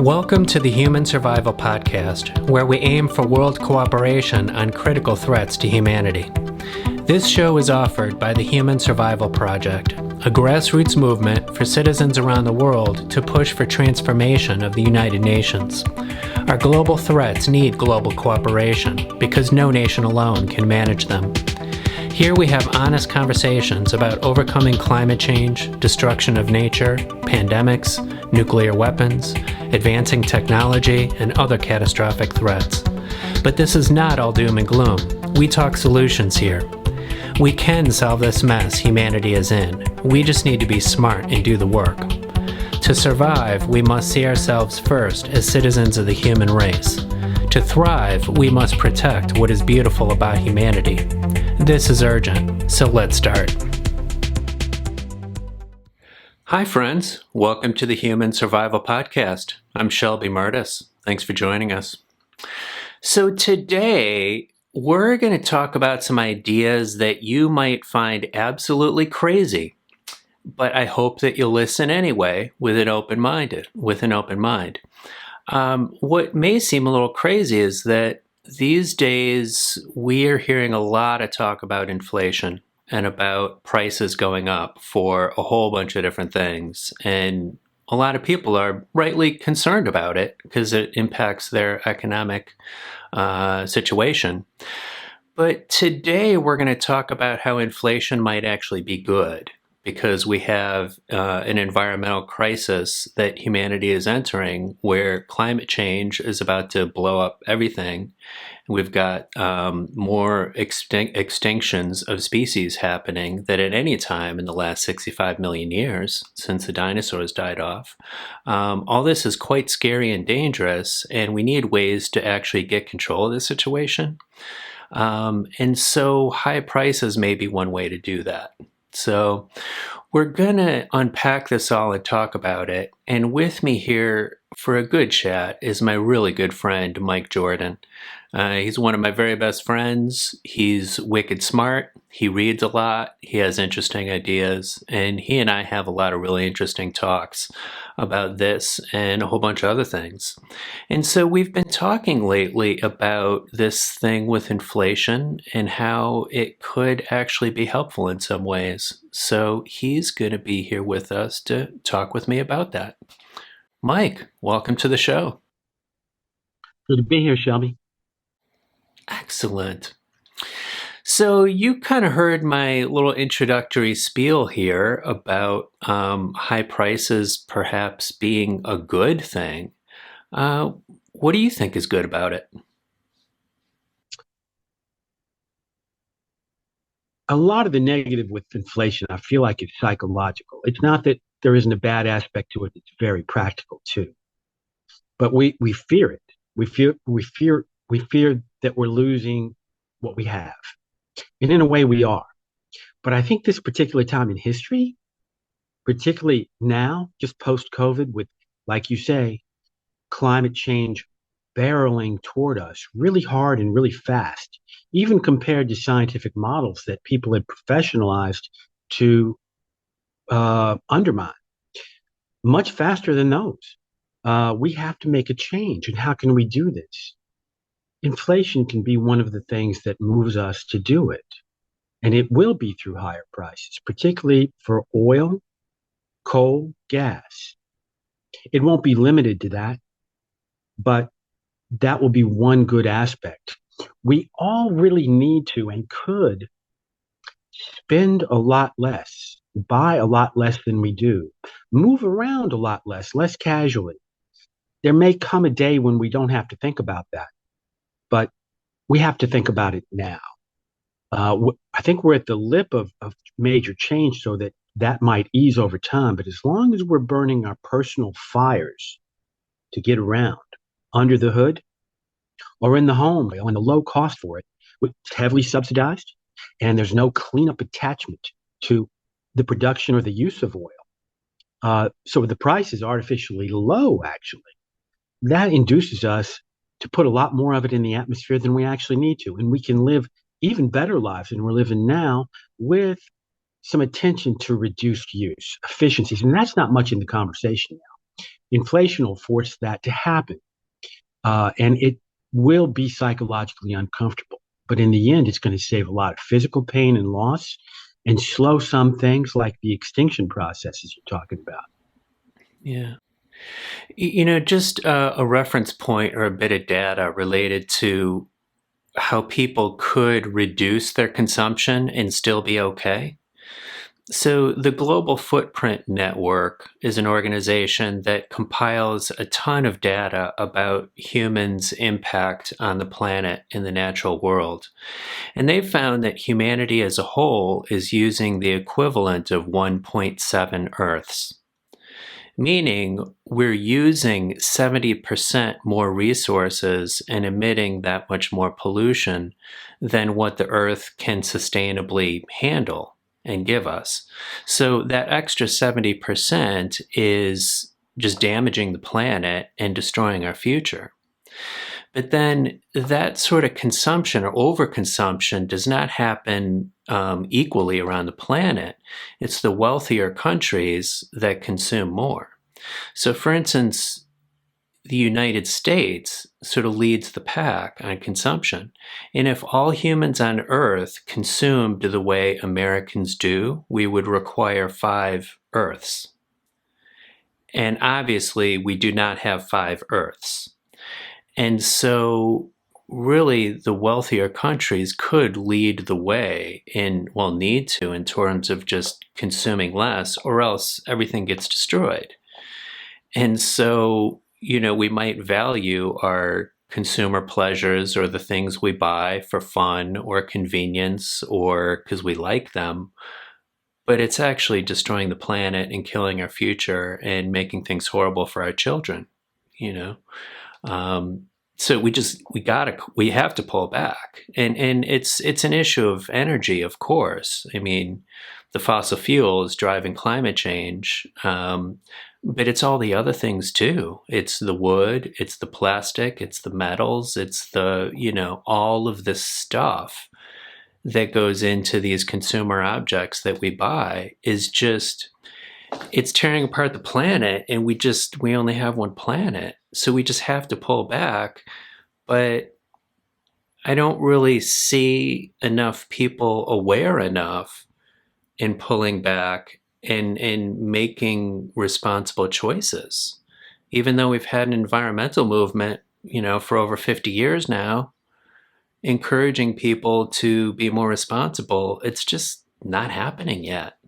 Welcome to the Human Survival Podcast, where we aim for world cooperation on critical threats to humanity. This show is offered by the Human Survival Project, a grassroots movement for citizens around the world to push for transformation of the United Nations. Our global threats need global cooperation because no nation alone can manage them. Here we have honest conversations about overcoming climate change, destruction of nature, pandemics, nuclear weapons, advancing technology, and other catastrophic threats. But this is not all doom and gloom. We talk solutions here. We can solve this mess humanity is in. We just need to be smart and do the work. To survive, we must see ourselves first as citizens of the human race. To thrive, we must protect what is beautiful about humanity. This is urgent, so let's start. Hi friends, welcome to the Human Survival Podcast. I'm Shelby Murtis. Thanks for joining us. So today, we're going to talk about some ideas that you might find absolutely crazy, but I hope that you'll listen anyway with an open mind. What may seem a little crazy is that these days we are hearing a lot of talk about inflation and about prices going up for a whole bunch of different things. And a lot of people are rightly concerned about it because it impacts their economic situation. But today we're going to talk about how inflation might actually be good because we have an environmental crisis that humanity is entering where climate change is about to blow up everything. We've got more extinctions of species happening than at any time in the last 65 million years since the dinosaurs died off. All this is quite scary and dangerous, and we need ways to actually get control of the situation. And so high prices may be one way to do that. So we're going to unpack this all and talk about it. And with me here for a good chat is my really good friend, Mike Jordan. He's one of my very best friends. He's wicked smart. He reads a lot. He has interesting ideas. And he and I have a lot of really interesting talks about this and a whole bunch of other things. And so we've been talking lately about this thing with inflation and how it could actually be helpful in some ways. So he's going to be here with us to talk with me about that. Mike, welcome to the show. Good to be here, Shelby. Excellent. So you kind of heard my little introductory spiel here about high prices perhaps being a good thing. What do you think is good about it? A lot of the negative with inflation, I feel like it's psychological. It's not that there isn't a bad aspect to it. It's very practical too. But we fear it. We fear that we're losing what we have. And in a way we are. But I think this particular time in history, particularly now, just post-COVID with, like you say, climate change barreling toward us really hard and really fast, even compared to scientific models that people had professionalized to undermine, much faster than those. We have to make a change. And how can we do this? Inflation can be one of the things that moves us to do it. And it will be through higher prices, particularly for oil, coal, gas. It won't be limited to that, but that will be one good aspect. We all really need to and could spend a lot less, buy a lot less than we do, move around a lot less casually. There may come a day when we don't have to think about that, but we have to think about it now. I think we're at the lip of major change so that might ease over time. But as long as we're burning our personal fires to get around under the hood or in the home and the low cost for it, it's heavily subsidized and there's no cleanup attachment to the production or the use of oil. So the price is artificially low, actually. That induces us to put a lot more of it in the atmosphere than we actually need to. And we can live even better lives than we're living now with some attention to reduced use, efficiencies. And that's not much in the conversation now. inflation will force that to happen. And it will be psychologically uncomfortable. But in the end, it's going to save a lot of physical pain and loss and slow some things like the extinction processes you're talking about. Yeah. Just a reference point or a bit of data related to how people could reduce their consumption and still be okay. So, the Global Footprint Network is an organization that compiles a ton of data about humans' impact on the planet and the natural world. And they've found that humanity as a whole is using the equivalent of 1.7 Earths, meaning we're using 70% more resources and emitting that much more pollution than what the Earth can sustainably handle and give us. So that extra 70% is just damaging the planet and destroying our future. But then that sort of consumption or overconsumption does not happen equally around the planet. It's the wealthier countries that consume more. So, for instance, the United States sort of leads the pack on consumption. And if all humans on Earth consumed the way Americans do, we would require 5 Earths. And obviously, we do not have 5 Earths. And so, really, the wealthier countries could lead the way need to, in terms of just consuming less, or else everything gets destroyed. And so, we might value our consumer pleasures or the things we buy for fun or convenience or because we like them, but it's actually destroying the planet and killing our future and making things horrible for our children, you know? So we have to pull back, and it's an issue of energy, of course. I mean, the fossil fuels driving climate change, but it's all the other things too. It's the wood, it's the plastic, it's the metals, it's all of this stuff that goes into these consumer objects that we buy it's tearing apart the planet, and we only have one planet. So we just have to pull back. But I don't really see enough people aware enough in pulling back and making responsible choices. Even though we've had an environmental movement, for over 50 years now, encouraging people to be more responsible, it's just not happening yet.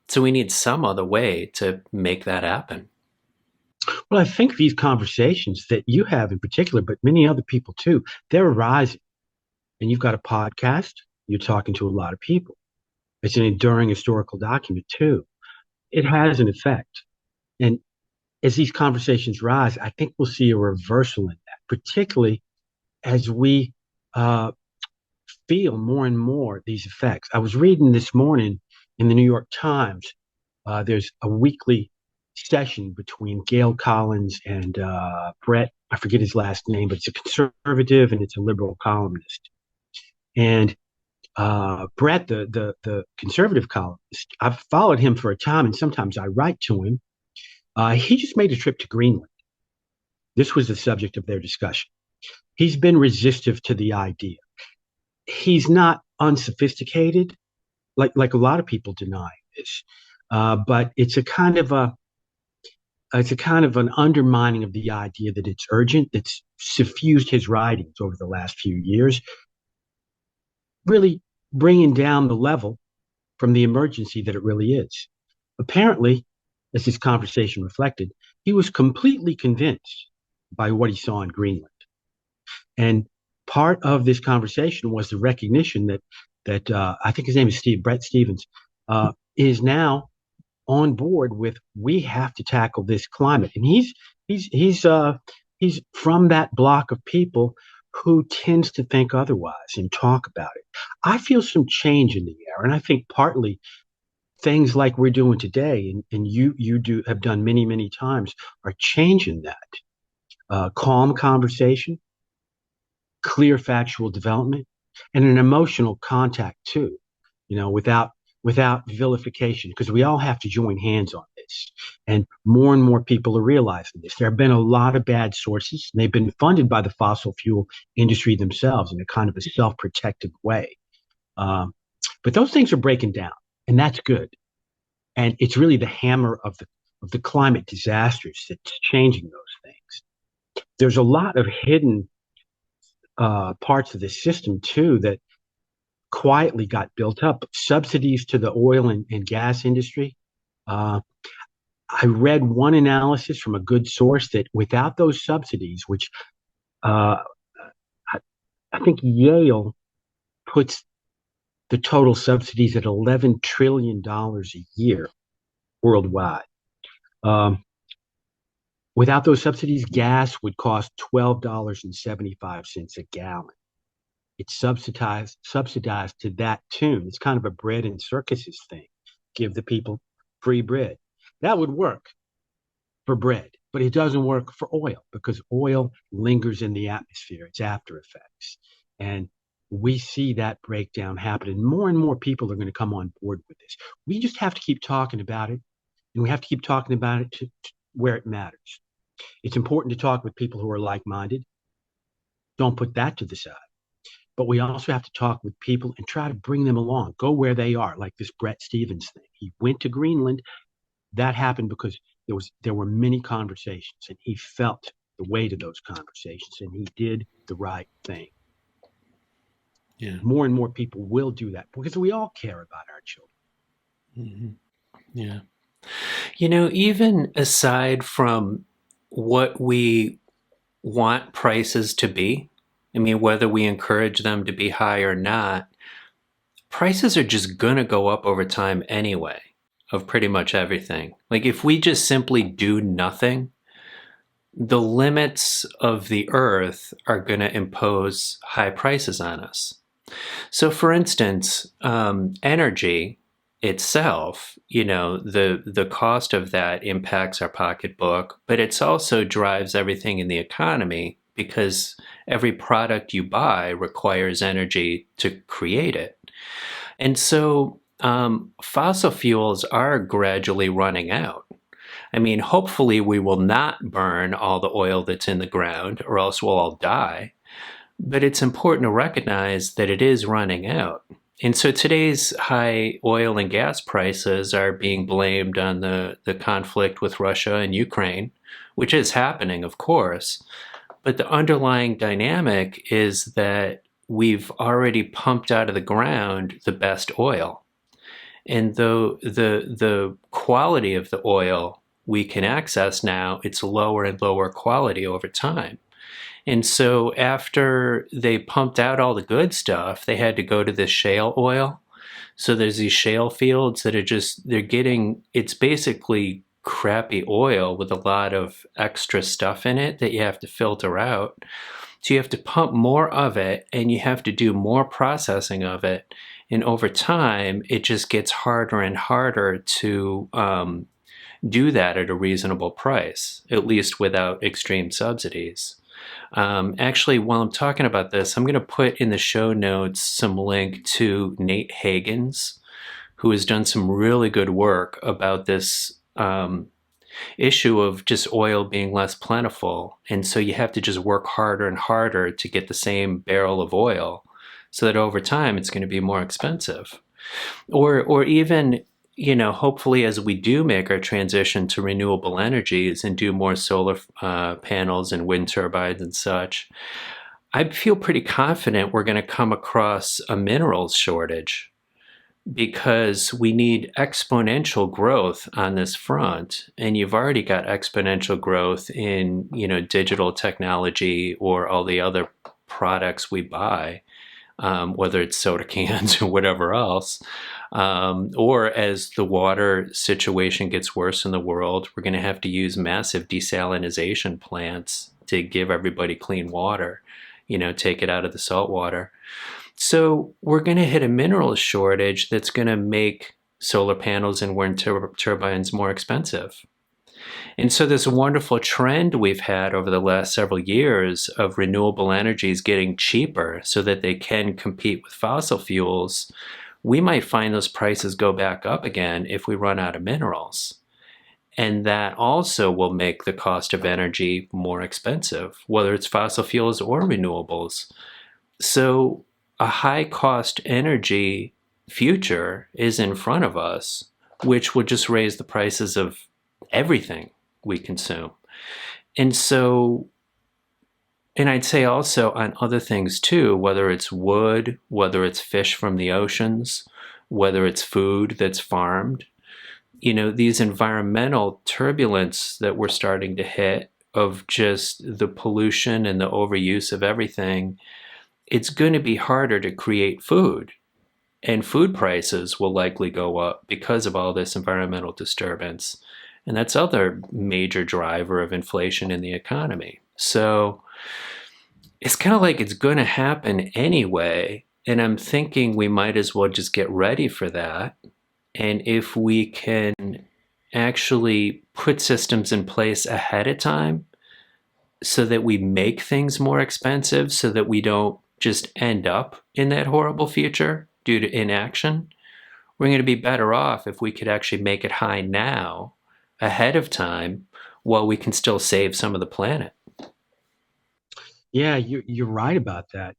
So we need some other way to make that happen. Well, I think these conversations that you have in particular, but many other people too, they're arising. And you've got a podcast, you're talking to a lot of people. It's an enduring historical document too. It has an effect. And as these conversations rise, I think we'll see a reversal in that, particularly as we feel more and more these effects. I was reading this morning in the New York Times, there's a weekly session between Gail Collins and Bret, I forget his last name, but it's a conservative and it's a liberal columnist. And Bret, the conservative columnist, I've followed him for a time, and sometimes I write to him. He just made a trip to Greenland. This was the subject of their discussion. He's been resistive to the idea. He's not unsophisticated, like a lot of people deny this, but it's a kind of an undermining of the idea that it's urgent that's suffused his writings over the last few years, really bringing down the level from the emergency that it really is. Apparently, as this conversation reflected, he was completely convinced by what he saw in Greenland. And part of this conversation was the recognition that I think his name is Bret Stephens, is now on board with, we have to tackle this climate. And he's from that block of people who tends to think otherwise and talk about it. I feel some change in the air, and I think partly things like we're doing today, and you have done many, many times, are changing that. Calm conversation, clear factual development, and an emotional contact too, without without vilification, because we all have to join hands on this. And more people are realizing this. There have been a lot of bad sources, and they've been funded by the fossil fuel industry themselves in a kind of a self-protective way. Um, but those things are breaking down, and that's good. And it's really the hammer of the climate disasters that's changing those things. There's a lot of hidden parts of the system too that quietly got built up. Subsidies to the oil and gas industry. Uh, I read one analysis from a good source that without those subsidies, which uh, I think Yale puts the total subsidies at $11 trillion a year worldwide. Without those subsidies, gas would cost $12.75 a gallon. It's subsidized to that tune. It's kind of a bread and circuses thing. Give the people free bread. That would work for bread, but it doesn't work for oil because oil lingers in the atmosphere. It's after effects. And we see that breakdown happening. More and more people are going to come on board with this. We just have to keep talking about it, and we have to keep talking about it to where it matters. It's important to talk with people who are like-minded. Don't put that to the side. But we also have to talk with people and try to bring them along, go where they are, like this Bret Stephens thing. He went to Greenland. That happened because there were many conversations, and he felt the weight of those conversations, and he did the right thing. Yeah. More and more people will do that because we all care about our children. Mm-hmm. Yeah. You know, even aside from what we want prices to be, I mean, whether we encourage them to be high or not, prices are just going to go up over time anyway of pretty much everything. Like if we just simply do nothing, the limits of the earth are going to impose high prices on us. So for instance, energy itself, you know, the cost of that impacts our pocketbook, but it also drives everything in the economy because every product you buy requires energy to create it. And so fossil fuels are gradually running out. I mean, hopefully we will not burn all the oil that's in the ground or else we'll all die. But it's important to recognize that it is running out. And so today's high oil and gas prices are being blamed on the conflict with Russia and Ukraine, which is happening, of course. But the underlying dynamic is that we've already pumped out of the ground the best oil. And though the quality of the oil we can access now, it's lower and lower quality over time. And so after they pumped out all the good stuff, they had to go to this shale oil. So there's these shale fields that are just, it's basically crappy oil with a lot of extra stuff in it that you have to filter out. So you have to pump more of it and you have to do more processing of it. And over time, it just gets harder and harder to do that at a reasonable price, at least without extreme subsidies. Actually, while I'm talking about this, I'm going to put in the show notes some link to Nate Hagens, who has done some really good work about this issue of just oil being less plentiful. And so you have to just work harder and harder to get the same barrel of oil so that over time it's going to be more expensive. Or even, you know, hopefully as we do make our transition to renewable energies and do more solar panels and wind turbines and such, I feel pretty confident we're going to come across a minerals shortage because we need exponential growth on this front. And you've already got exponential growth in, you know, digital technology or all the other products we buy, whether it's soda cans or whatever else. Or as the water situation gets worse in the world, we're going to have to use massive desalination plants to give everybody clean water, you know, take it out of the salt water. So we're going to hit a mineral shortage that's going to make solar panels and wind turbines more expensive. And so this wonderful trend we've had over the last several years of renewable energies getting cheaper so that they can compete with fossil fuels we might find those prices go back up again if we run out of minerals. And that also will make the cost of energy more expensive, whether it's fossil fuels or renewables. So a high cost energy future is in front of us, which would just raise the prices of everything we consume. And so, and I'd say also on other things too, whether it's wood, whether it's fish from the oceans, whether it's food that's farmed, these environmental turbulence that we're starting to hit of just the pollution and the overuse of everything, it's going to be harder to create food. And food prices will likely go up because of all this environmental disturbance. And that's other major driver of inflation in the economy. So it's kind of like it's going to happen anyway. And I'm thinking we might as well just get ready for that. And if we can actually put systems in place ahead of time so that we make things more expensive so that we don't just end up in that horrible future due to inaction, we're going to be better off if we could actually make it high now ahead of time while we can still save some of the planet. Yeah, you're right about that.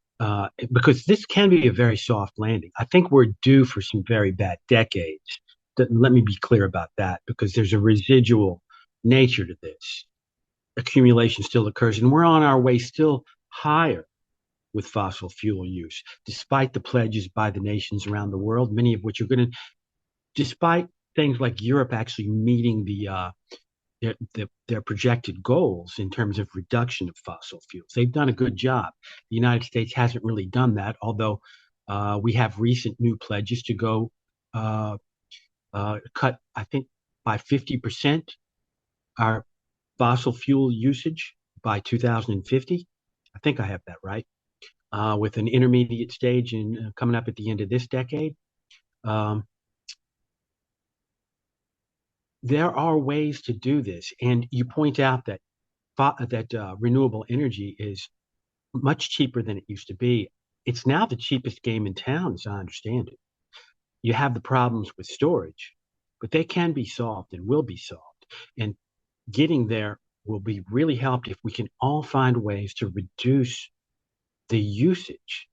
Because this can be a very soft landing. I think we're due for some very bad decades. Let me be clear about that because there's a residual nature to this. Accumulation still occurs, and we're on our way still higher with fossil fuel use, despite the pledges by the nations around the world, many of which are going to, despite things like Europe actually meeting their projected goals in terms of reduction of fossil fuels. They've done a good job. The United States hasn't really done that, although we have recent new pledges to go cut, I think, by 50% our fossil fuel usage by 2050. I think I have that right. With an intermediate stage in coming up at the end of this decade. Um, there are ways to do this, and you point out that renewable energy is much cheaper than it used to be. It's now the cheapest game in town, as I understand it. You have the problems with storage, but they can be solved and will be solved. And getting there will be really helped if we can all find ways to reduce the usage,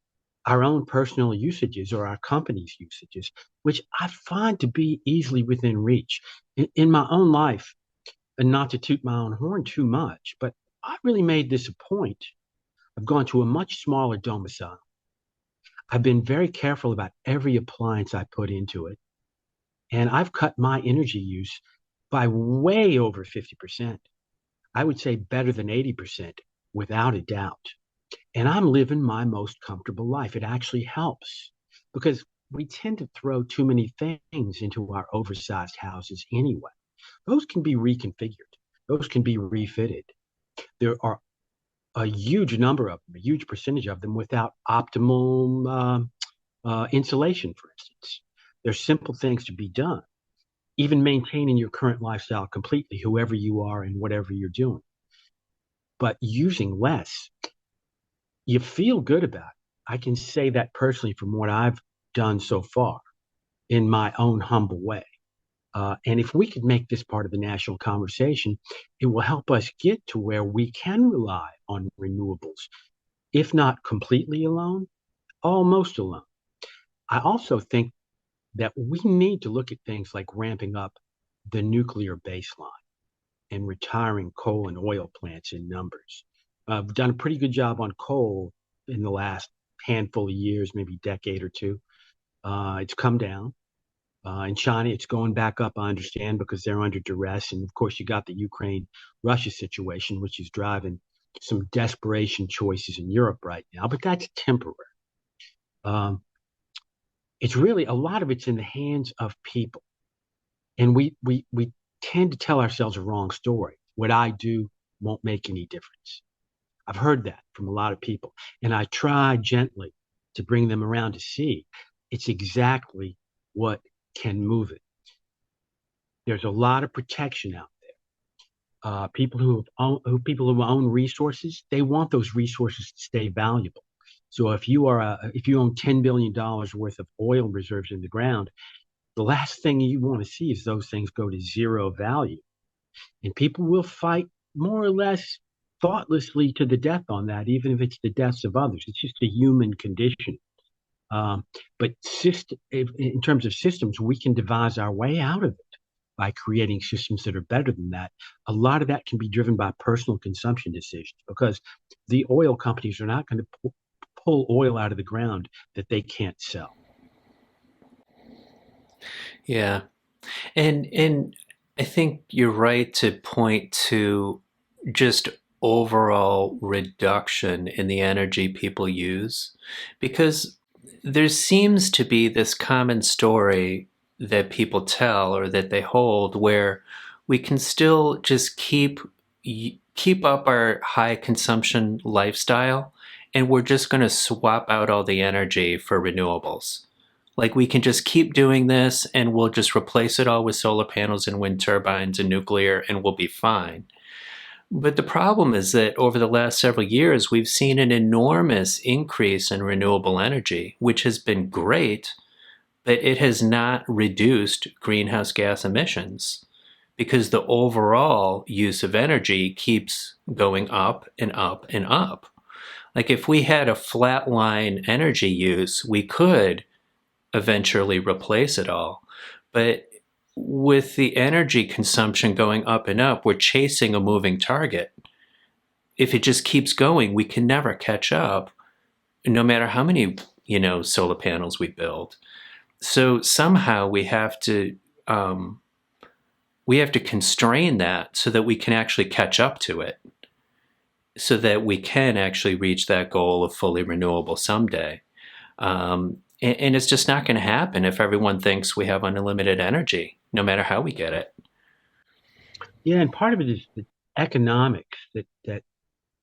our own personal usages or our company's usages, which I find to be easily within reach. In my own life, and not to toot my own horn too much, but I really made this a point. I've gone to a much smaller domicile. I've been very careful about every appliance I put into it. And I've cut my energy use by way over 50%. I would say better than 80% without a doubt. And I'm living my most comfortable life. It actually helps because we tend to throw too many things into our oversized houses anyway. Those can be reconfigured, those can be refitted. There are a huge number of them, a huge percentage of them without optimal insulation, for instance. There's simple things to be done, even maintaining your current lifestyle completely, whoever you are and whatever you're doing. But using less, you feel good about it. I can say that personally from what I've done so far in my own humble way. And if we could make this part of the national conversation, it will help us get to where we can rely on renewables, if not completely alone, almost alone. I also think that we need to look at things like ramping up the nuclear baseline and retiring coal and oil plants in numbers. We've done a pretty good job on coal in the last handful of years, maybe decade or two. It's come down. In China, it's going back up, I understand, because they're under duress. And of course, you got the Ukraine-Russia situation, which is driving some desperation choices in Europe right now, but that's temporary. Um, it's really a lot of it's in the hands of people. And we tend to tell ourselves a wrong story. What I do won't make any difference. I've heard that from a lot of people. And I try gently to bring them around to see it's exactly what can move it. There's a lot of protection out there. People who own resources, they want those resources to stay valuable. So if you own $10 billion worth of oil reserves in the ground, the last thing you want to see is those things go to zero value. And people will fight more or less thoughtlessly to the death on that, even if it's the deaths of others. It's just a human condition. But in terms of systems, we can devise our way out of it by creating systems that are better than that. A lot of that can be driven by personal consumption decisions because the oil companies are not going to pull oil out of the ground that they can't sell. Yeah. And I think you're right to point to just overall reduction in the energy people use because there seems to be this common story that people tell or that they hold where we can still just keep up our high consumption lifestyle and we're just going to swap out all the energy for renewables. Like we can just keep doing this and we'll just replace it all with solar panels and wind turbines and nuclear and we'll be fine. But the problem is that over the last several years, we've seen an enormous increase in renewable energy, which has been great, but it has not reduced greenhouse gas emissions because the overall use of energy keeps going up and up and up. Like if we had a flatline energy use, we could eventually replace it all. But with the energy consumption going up and up, we're chasing a moving target. If it just keeps going, we can never catch up, no matter how many, solar panels we build. So somehow we have to constrain that so that we can actually catch up to it, so that we can actually reach that goal of fully renewable someday. And it's just not going to happen if everyone thinks we have unlimited energy, no matter how we get it. Yeah, and part of it is the economics that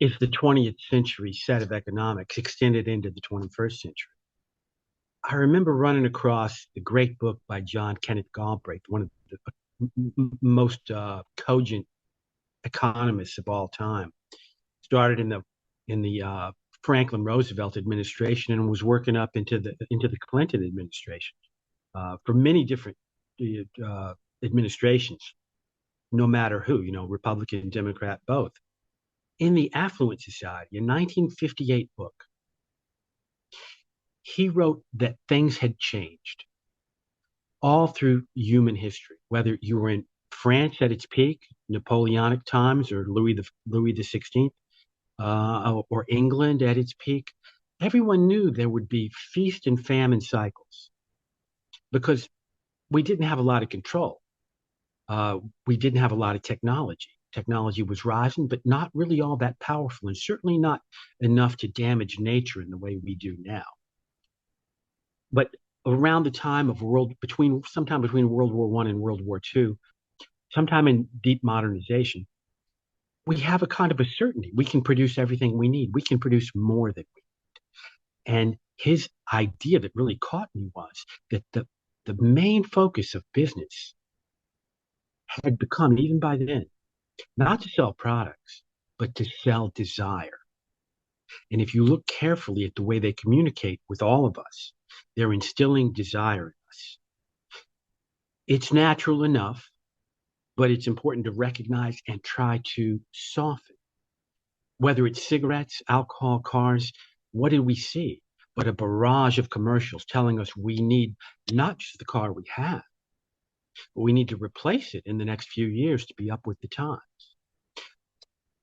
is the 20th century set of economics extended into the 21st century. I remember running across the great book by Kenneth Galbraith, one of the most cogent economists of all time. Started in the Franklin Roosevelt administration and was working up into the Clinton administration for many different administrations, no matter who, Republican, Democrat, both. In the Affluent Society, a 1958 book, he wrote that things had changed all through human history, whether you were in France at its peak, Napoleonic times, or Louis the 16th, or England at its peak. Everyone knew there would be feast and famine cycles because we didn't have a lot of control. We didn't have a lot of technology. Technology was rising, but not really all that powerful, and certainly not enough to damage nature in the way we do now. But around the time of sometime between World War I and World War II, sometime in deep modernization, we have a kind of a certainty. We can produce everything we need. We can produce more than we need. And his idea that really caught me was that the main focus of business had become, even by then, not to sell products, but to sell desire. And if you look carefully at the way they communicate with all of us, they're instilling desire in us. It's natural enough, but it's important to recognize and try to soften. Whether it's cigarettes, alcohol, cars, what did we see? But a barrage of commercials telling us we need not just the car we have, but we need to replace it in the next few years to be up with the times.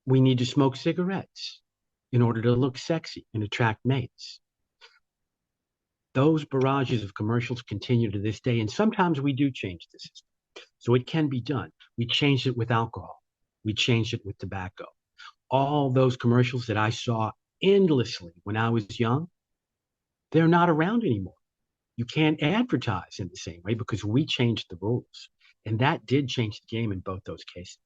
We need to smoke cigarettes in order to look sexy and attract mates. Those barrages of commercials continue to this day, and sometimes we do change the system. So it can be done. We changed it with alcohol. We changed it with tobacco. All those commercials that I saw endlessly when I was young, they're not around anymore. You can't advertise in the same way because we changed the rules. And that did change the game in both those cases.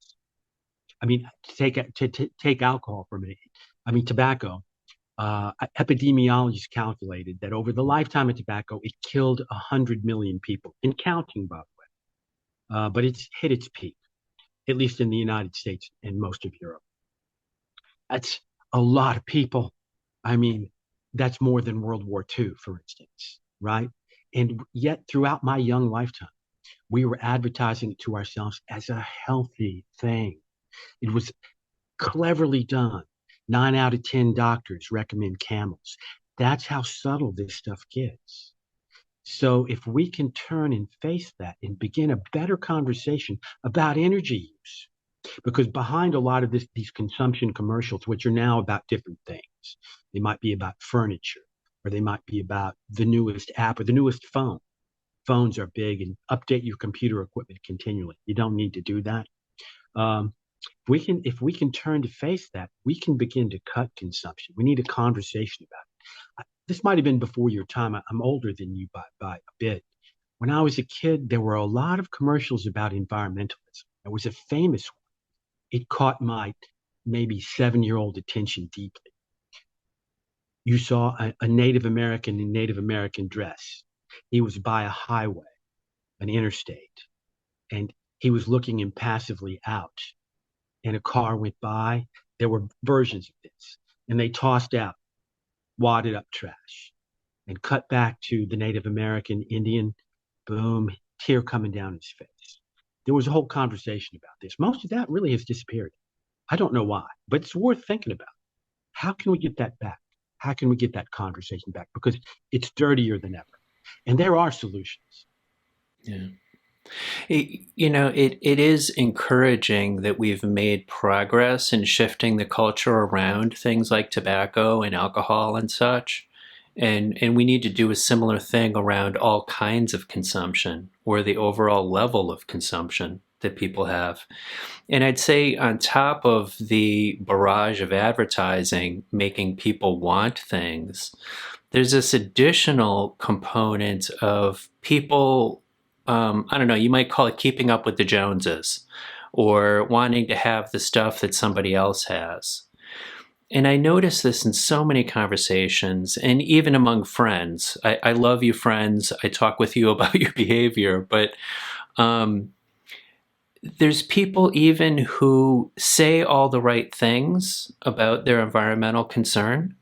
I mean, to take alcohol for a minute, tobacco. Epidemiologists calculated that over the lifetime of tobacco, it killed 100 million people, and counting, by the way. But it's hit its peak, at least in the United States and most of Europe. That's a lot of people. I mean, that's more than World War II, for instance, right? And yet, throughout my young lifetime, we were advertising it to ourselves as a healthy thing. It was cleverly done. 9 out of 10 doctors recommend camels. That's how subtle this stuff gets. So if we can turn and face that and begin a better conversation about energy use, because behind a lot of these consumption commercials, which are now about different things, they might be about furniture, or they might be about the newest app or the newest phone. Phones are big, and update your computer equipment continually. You don't need to do that. Um, if we can turn to face that, we can begin to cut consumption. We need a conversation about it. This might have been before your time. I'm older than you by a bit. When I was a kid, there were a lot of commercials about environmentalism. There was a famous one. It caught my maybe 7-year-old attention deeply. You saw a Native American in Native American dress. He was by a highway, an interstate, and he was looking impassively out, and a car went by. There were versions of this, and they tossed out wadded up trash and cut back to the Native American Indian. Boom, tear coming down his face. There was a whole conversation about this. Most of that really has disappeared. I don't know why, but it's worth thinking about. How can we get that back? How can we get that conversation back? Because it's dirtier than ever. And there are solutions. Yeah. It is encouraging that we've made progress in shifting the culture around things like tobacco and alcohol and such. And we need to do a similar thing around all kinds of consumption, or the overall level of consumption that people have. And I'd say, on top of the barrage of advertising making people want things, there's this additional component of people, I don't know, you might call it keeping up with the Joneses, or wanting to have the stuff that somebody else has. And I notice this in so many conversations, and even among friends. I love you, friends. I talk with you about your behavior, but there's people even who say all the right things about their environmental concern.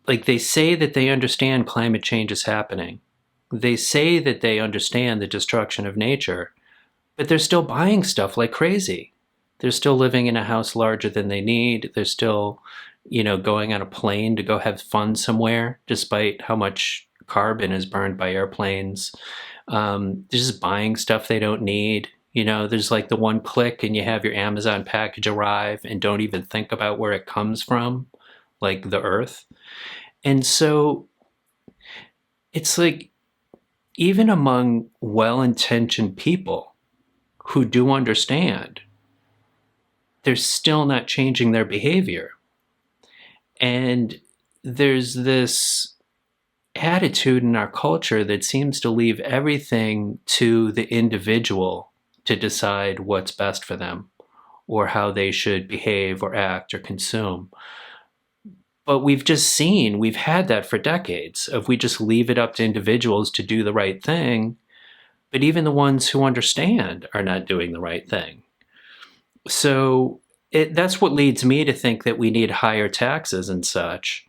Like, they say that they understand climate change is happening. They say that they understand the destruction of nature, but they're still buying stuff like crazy. They're still living in a house larger than they need. They're still, going on a plane to go have fun somewhere, despite how much carbon is burned by airplanes. They're just buying stuff they don't need. There's like the one click and you have your Amazon package arrive and don't even think about where it comes from, like the earth. And so it's like, even among well-intentioned people who do understand, they're still not changing their behavior. And there's this attitude in our culture that seems to leave everything to the individual to decide what's best for them, or how they should behave or act or consume. But we've had that for decades, of we just leave it up to individuals to do the right thing, but even the ones who understand are not doing the right thing. So that's what leads me to think that we need higher taxes and such,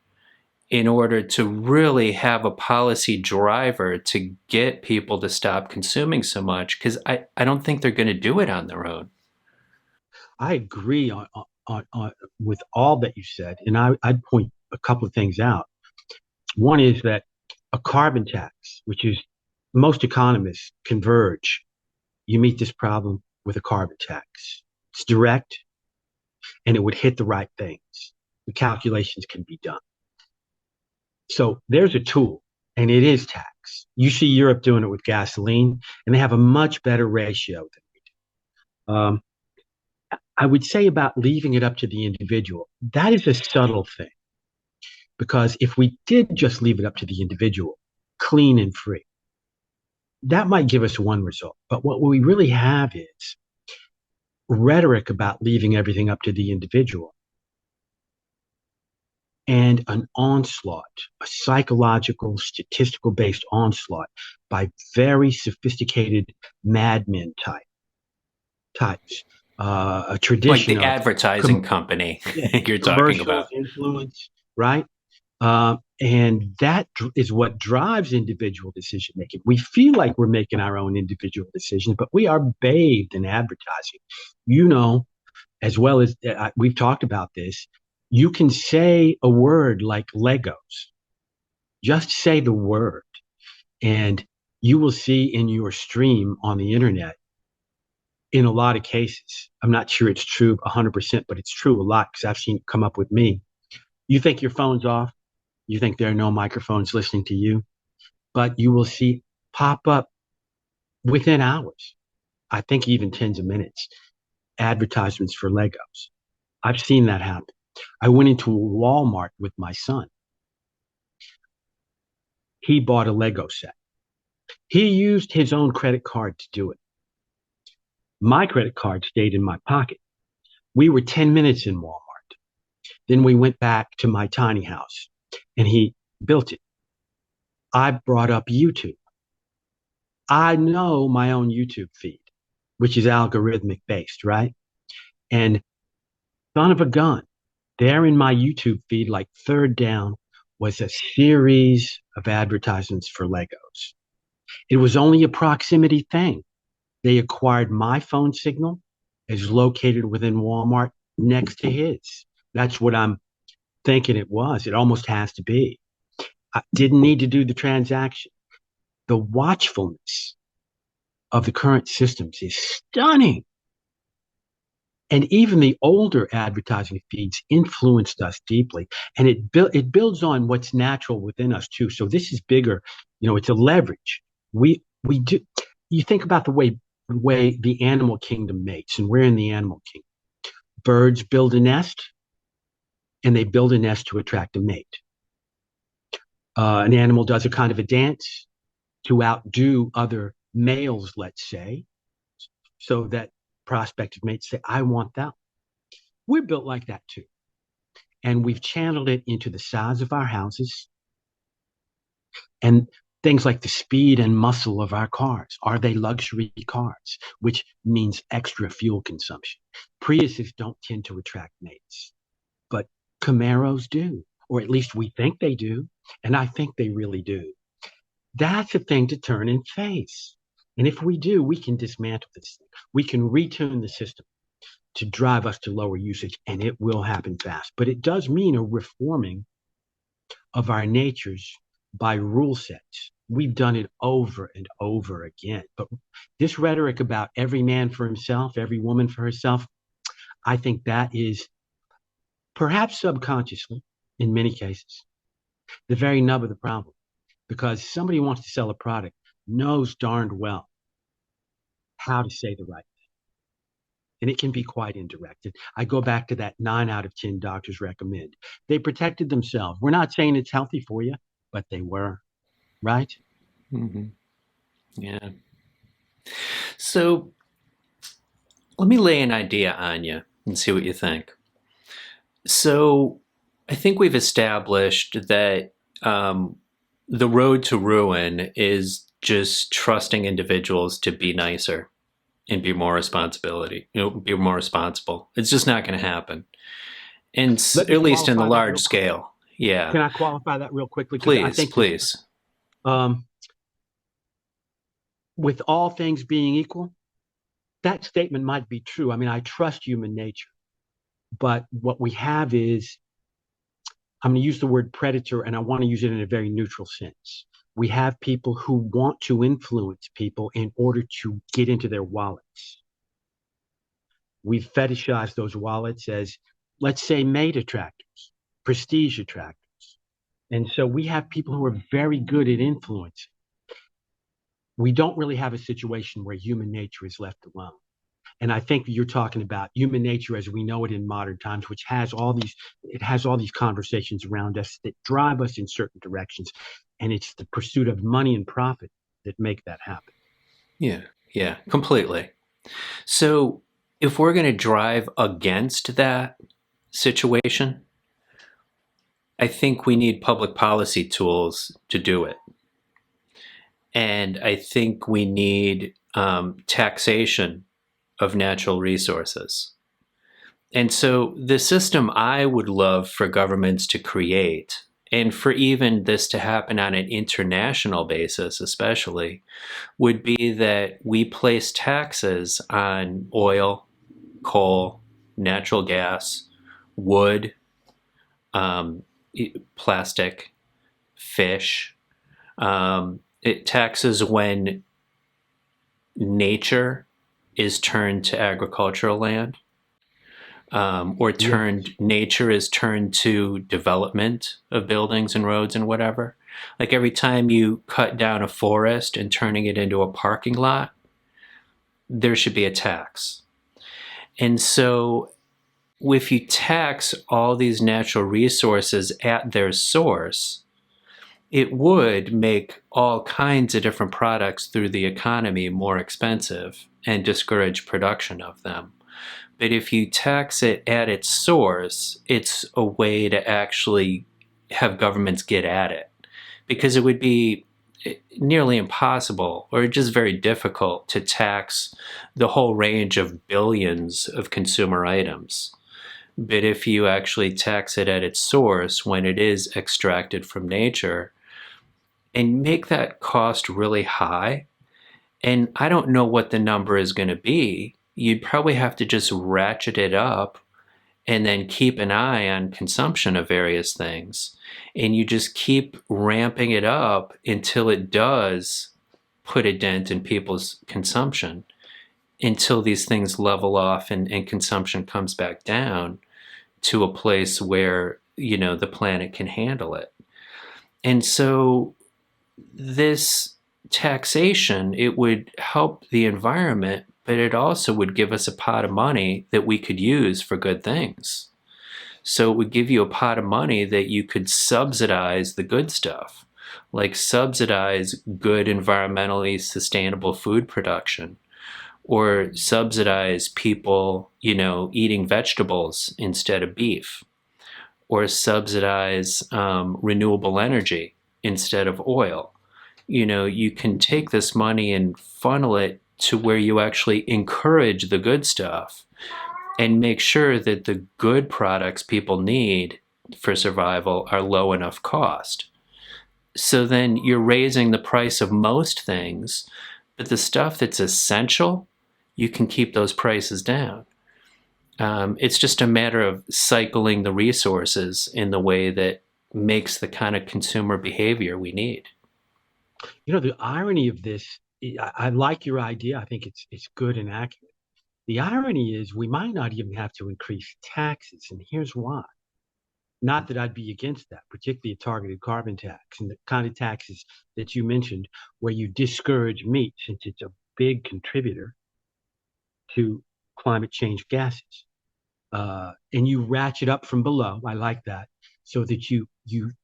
in order to really have a policy driver to get people to stop consuming so much, because I don't think they're going to do it on their own. I agree with all that you said, and I'd point a couple of things out. One is that a carbon tax, which is, most economists converge, you meet this problem with a carbon tax. It's direct, and it would hit the right things. The calculations can be done. So there's a tool, and it is tax. You see Europe doing it with gasoline, and they have a much better ratio than we do. I would say about leaving it up to the individual, that is a subtle thing. Because if we did just leave it up to the individual, clean and free, that might give us one result. But what we really have is rhetoric about leaving everything up to the individual, and an onslaught, a psychological, statistical-based onslaught by very sophisticated madmen types. A tradition like the advertising company you're talking about. Influence, right? And that is what drives individual decision making. We feel like we're making our own individual decisions, but we are bathed in advertising. You know, as well as we've talked about this, you can say a word like Legos. Just say the word, and you will see in your stream on the internet, in a lot of cases, I'm not sure it's true 100%, but it's true a lot because I've seen it come up with me. You think your phone's off, you think there are no microphones listening to you, but you will see pop up within hours, I think even tens of minutes, advertisements for Legos. I've seen that happen. I went into a Walmart with my son. He bought a Lego set. He used his own credit card to do it. My credit card stayed in my pocket. We were 10 minutes in Walmart. Then we went back to my tiny house and he built it. I brought up YouTube. I know my own YouTube feed, which is algorithmic based, right? And son of a gun, there in my YouTube feed, like third down, was a series of advertisements for Legos. It was only a proximity thing. They acquired my phone signal is located within Walmart next to his. That's what I'm thinking it was. It almost has to be. I didn't need to do the transaction. The watchfulness of the current systems is stunning. And even the older advertising feeds influenced us deeply. And it builds on what's natural within us too. So this is bigger. You know, it's a leverage. We do. You think about the way the animal kingdom mates, and we're in the animal kingdom. Birds build a nest, and they build a nest to attract a mate. An animal does a kind of a dance to outdo other males, let's say, so that prospective mates say, I want that. We're built like that too. And we've channeled it into the size of our houses and things like the speed and muscle of our cars. Are they luxury cars, which means extra fuel consumption? Priuses don't tend to attract mates, but Camaros do, or at least we think they do. And I think they really do. That's a thing to turn and face. And if we do, we can dismantle this thing. We can retune the system to drive us to lower usage, and it will happen fast. But it does mean a reforming of our natures by rule sets. We've done it over and over again. But this rhetoric about every man for himself, every woman for herself, I think that is perhaps subconsciously, in many cases, the very nub of the problem. Because somebody who wants to sell a product knows darned well how to say the right thing. And it can be quite indirect. And I go back to that 9 out of 10 doctors recommend. They protected themselves. We're not saying it's healthy for you, but they were, right? Mm-hmm. Yeah. So let me lay an idea on you and see what you think. So I think we've established that the road to ruin is just trusting individuals to be nicer and be more be more responsible. It's just not going to happen. And at least in the large scale. Yeah. Can I qualify that real quickly? Please. Um, with all things being equal, that statement might be true. I mean, I trust human nature, but what we have is, I'm going to use the word predator, and I want to use it in a very neutral sense. We have people who want to influence people in order to get into their wallets. We've fetishized those wallets as, let's say, mate attractors, prestige attractors. And so we have people who are very good at influencing. We don't really have a situation where human nature is left alone. And I think you're talking about human nature as we know it in modern times, which has all these conversations around us that drive us in certain directions. And it's the pursuit of money and profit that make that happen. Yeah, completely. So if we're going to drive against that situation, I think we need public policy tools to do it. And I think we need taxation of natural resources. And so the system I would love for governments to create and for even this to happen on an international basis, especially, would be that we place taxes on oil, coal, natural gas, wood, um, plastic, fish. It taxes when nature is turned to agricultural land, or Yes. nature is turned to development of buildings and roads and whatever. Like every time you cut down a forest and turning it into a parking lot, there should be a tax. And so if you tax all these natural resources at their source, it would make all kinds of different products through the economy more expensive and discourage production of them. But if you tax it at its source, it's a way to actually have governments get at it. Because it would be nearly impossible or just very difficult to tax the whole range of billions of consumer items. But if you actually tax it at its source when it is extracted from nature and make that cost really high, and I don't know what the number is going to be, you'd probably have to just ratchet it up and then keep an eye on consumption of various things. And you just keep ramping it up until it does put a dent in people's consumption, until these things level off and consumption comes back down to a place where, the planet can handle it. And so this taxation, it would help the environment, but it also would give us a pot of money that we could use for good things. So it would give you a pot of money that you could subsidize the good stuff, like subsidize good environmentally sustainable food production, or subsidize people, eating vegetables instead of beef, or subsidize renewable energy instead of oil. You can take this money and funnel it to where you actually encourage the good stuff and make sure that the good products people need for survival are low enough cost. So then you're raising the price of most things, but the stuff that's essential, you can keep those prices down. It's just a matter of cycling the resources in the way that makes the kind of consumer behavior we need. The irony of this, I like your idea. I think it's good and accurate. The irony is we might not even have to increase taxes, and here's why. Not that I'd be against that, particularly a targeted carbon tax and the kind of taxes that you mentioned, where you discourage meat since it's a big contributor to climate change gases. And you ratchet up from below. I like that, so that you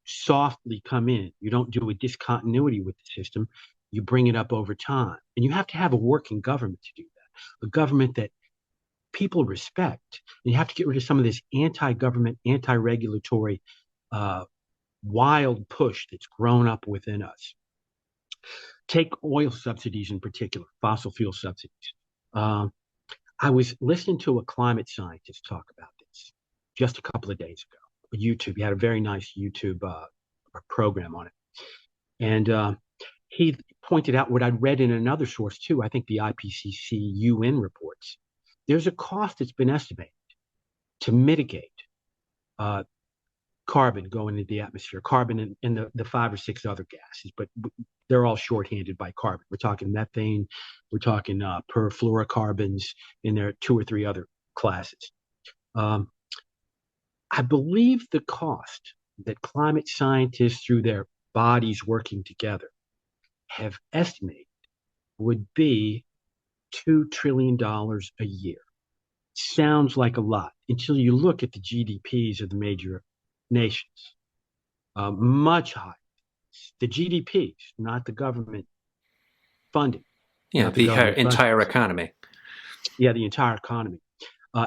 softly come in. You don't do a discontinuity with the system. You bring it up over time, and you have to have a working government to do that. A government that people respect. And you have to get rid of some of this anti-government, anti-regulatory, wild push that's grown up within us. Take oil subsidies in particular, fossil fuel subsidies. Um, I was listening to a climate scientist talk about this just a couple of days ago. YouTube, he had a very nice YouTube program on it. And he pointed out what I'd read in another source too, I think the IPCC UN reports. There's a cost that's been estimated to mitigate carbon going into the atmosphere, carbon and the five or six other gases, but they're all shorthanded by carbon. We're talking methane, we're talking perfluorocarbons, and there are two or three other classes. I believe the cost that climate scientists, through their bodies working together, have estimated would be $2 trillion a year. Sounds like a lot until you look at the GDPs of the major nations. Much higher. The GDPs, not the government funding, Yeah, not the the government entire budgets. economy. Yeah, the entire economy.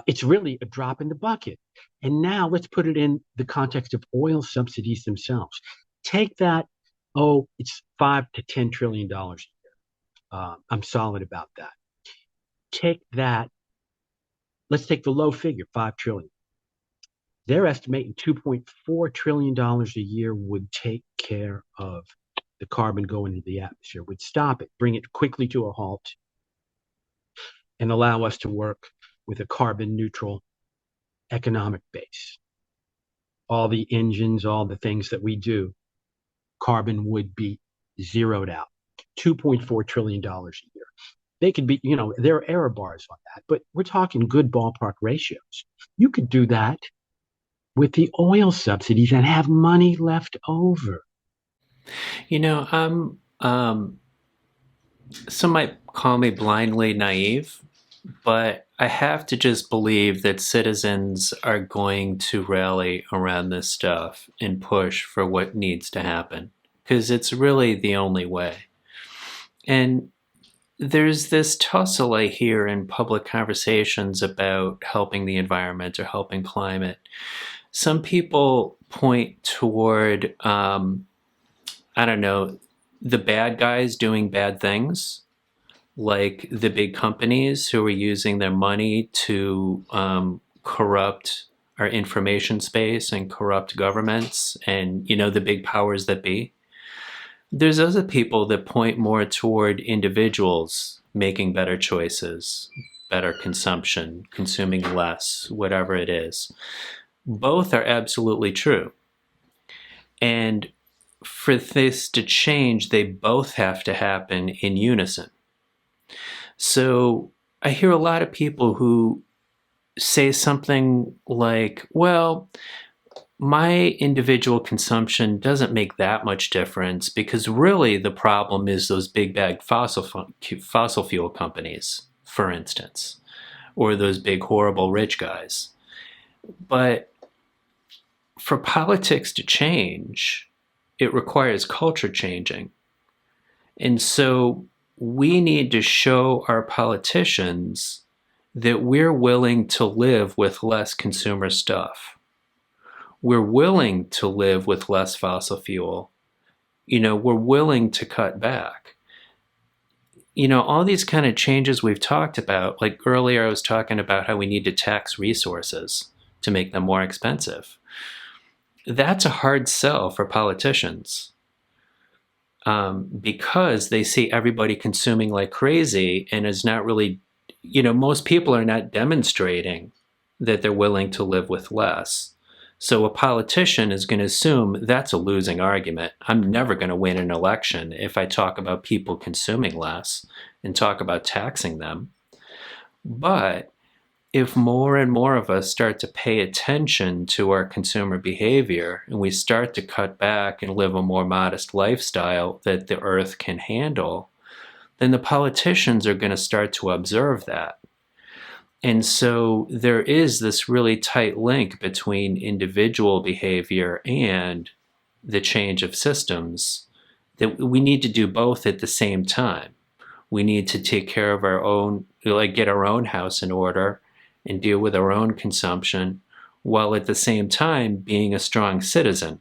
It's really a drop in the bucket. And now let's put it in the context of oil subsidies themselves. Take that, it's $5 to $10 trillion a year. I'm solid about that. Take that, let's take the low figure, 5 trillion. They're estimating $2.4 trillion a year would take care of the carbon going into the atmosphere, would stop it, bring it quickly to a halt, and allow us to work with a carbon neutral economic base. All the engines, all the things that we do, carbon would be zeroed out. $2.4 trillion a year. They could be, there are error bars on that, but we're talking good ballpark ratios. You could do that with the oil subsidies and have money left over. I'm some might call me blindly naive, but I have to just believe that citizens are going to rally around this stuff and push for what needs to happen because it's really the only way. And there's this tussle I hear in public conversations about helping the environment or helping climate. Some people point toward, I don't know, the bad guys doing bad things, like the big companies who are using their money to corrupt our information space and corrupt governments and, the big powers that be. There's other people that point more toward individuals making better choices, better consumption, consuming less, whatever it is. Both are absolutely true. And for this to change, they both have to happen in unison. So I hear a lot of people who say something like, well, my individual consumption doesn't make that much difference because really the problem is those big bag fossil fuel companies, for instance, or those big horrible rich guys. But for politics to change, it requires culture changing. And so we need to show our politicians that we're willing to live with less consumer stuff. We're willing to live with less fossil fuel. We're willing to cut back. All these kind of changes we've talked about, like earlier I was talking about how we need to tax resources to make them more expensive. That's a hard sell for politicians because they see everybody consuming like crazy and is not really, most people are not demonstrating that they're willing to live with less. So a politician is going to assume that's a losing argument. I'm never going to win an election if I talk about people consuming less and talk about taxing them. But if more and more of us start to pay attention to our consumer behavior and we start to cut back and live a more modest lifestyle that the earth can handle, then the politicians are going to start to observe that. And so there is this really tight link between individual behavior and the change of systems that we need to do both at the same time. We need to take care of our own, get our own house in order and deal with our own consumption, while at the same time being a strong citizen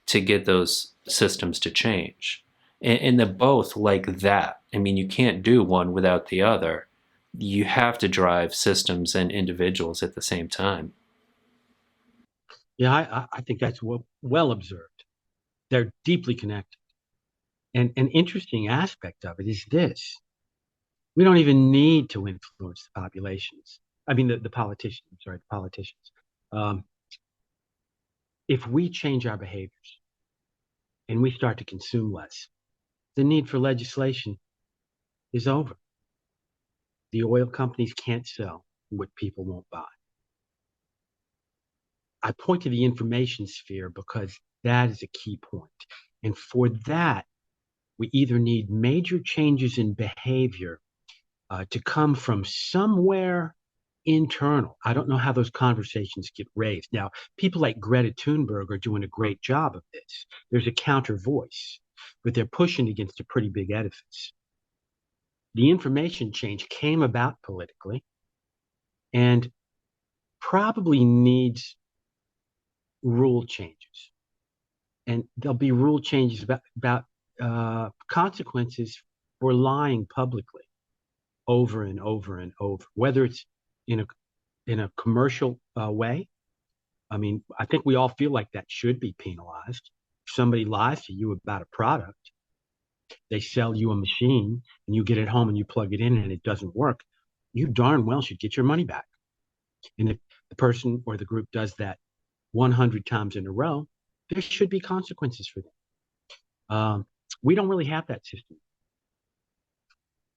to get those systems to change. And they're both like that. I mean, you can't do one without the other. You have to drive systems and individuals at the same time. Yeah, I think that's well observed. They're deeply connected. And an interesting aspect of it is this. We don't even need to influence the populations. I mean, the politicians, I'm sorry, the politicians. If we change our behaviors and we start to consume less, the need for legislation is over. The oil companies can't sell what people won't buy. I point to the information sphere because that is a key point. And for that, we either need major changes in behavior to come from somewhere internal. I don't know how those conversations get raised. Now, people like Greta Thunberg are doing a great job of this. There's a counter voice, but they're pushing against a pretty big edifice. The information change came about politically and probably needs rule changes. And there'll be rule changes about consequences for lying publicly over and over and over, whether it's in a commercial way I mean, I think we all feel like that should be penalized. If somebody lies to you about a product, they sell you a machine and you get it home and you plug it in and it doesn't work, you darn well should get your money back. And if the person or the group does that 100 times in a row, there should be consequences for them. We don't really have that system.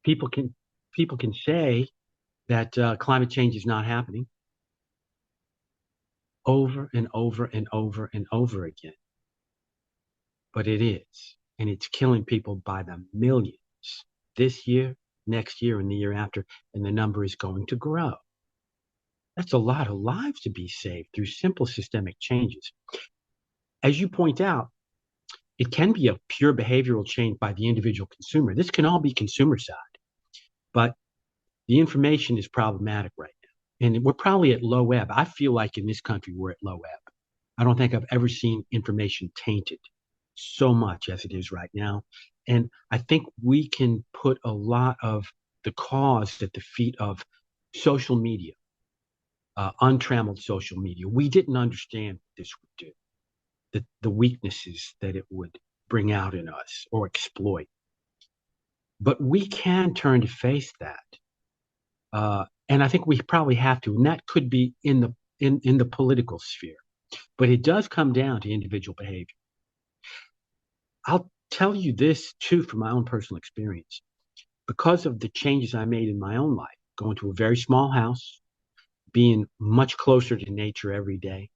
People can people can say that climate change is not happening over and over and over and over again, but it is, and it's killing people by the millions this year, next year, and the year after, and the number is going to grow. That's a lot of lives to be saved through simple systemic changes. As you point out, it can be a pure behavioral change by the individual consumer. This can all be consumer side, but the information is problematic right now. And we're probably at low ebb. I feel like in this country, we're at low ebb. I don't think I've ever seen information tainted so much as it is right now. And I think we can put a lot of the cause at the feet of social media, untrammeled social media. We didn't understand what this would do, the weaknesses that it would bring out in us or exploit. But we can turn to face that. And I think we probably have to, and that could be in the political sphere. But it does come down to individual behavior. I'll tell you this too from my own personal experience. Because of the changes I made in my own life, going to a very small house, being much closer to nature every day,